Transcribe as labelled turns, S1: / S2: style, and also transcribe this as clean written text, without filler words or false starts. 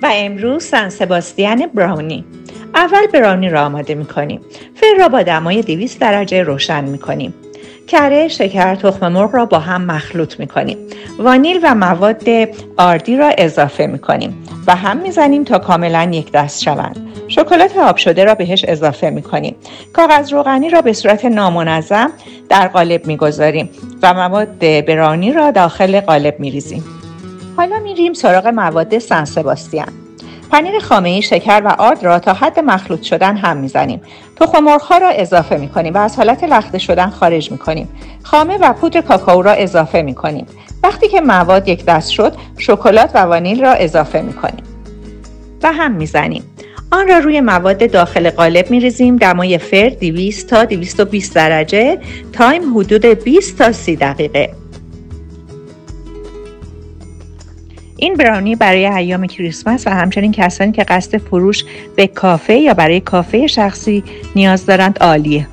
S1: و امروز سن سباستین براونی. اول براونی را آماده می‌کنیم. فر را با دمای 200 درجه روشن می‌کنیم. کره، شکر، تخم مرغ را با هم مخلوط می‌کنیم. وانیل و مواد آردی را اضافه می‌کنیم و هم می‌زنیم تا کاملاً یک دست شوند. شکلات آب شده را بهش اضافه می‌کنیم. کاغذ روغنی را به صورت نامنظم در قالب می‌گذاریم و مواد براونی را داخل قالب می‌ریزیم. حالا میریم سراغ مواد سن سباستین. پنیر خامه‌ای، شکر و آرد را تا حد مخلوط شدن هم میزنیم. تخم مرغ‌ها را اضافه میکنیم و از حالت لخته شدن خارج میکنیم. خامه و پودر کاکائو را اضافه میکنیم. وقتی که مواد یک دست شد، شکلات و وانیل را اضافه میکنیم و هم میزنیم. آن را روی مواد داخل قالب میریزیم. دمای فر 200 تا 220 درجه، تایم حدود 20 تا 30 دقیقه. این براونی برای ایام کریسمس و همچنین کسانی که قصد فروش به کافه یا برای کافه شخصی نیاز دارند عالیه.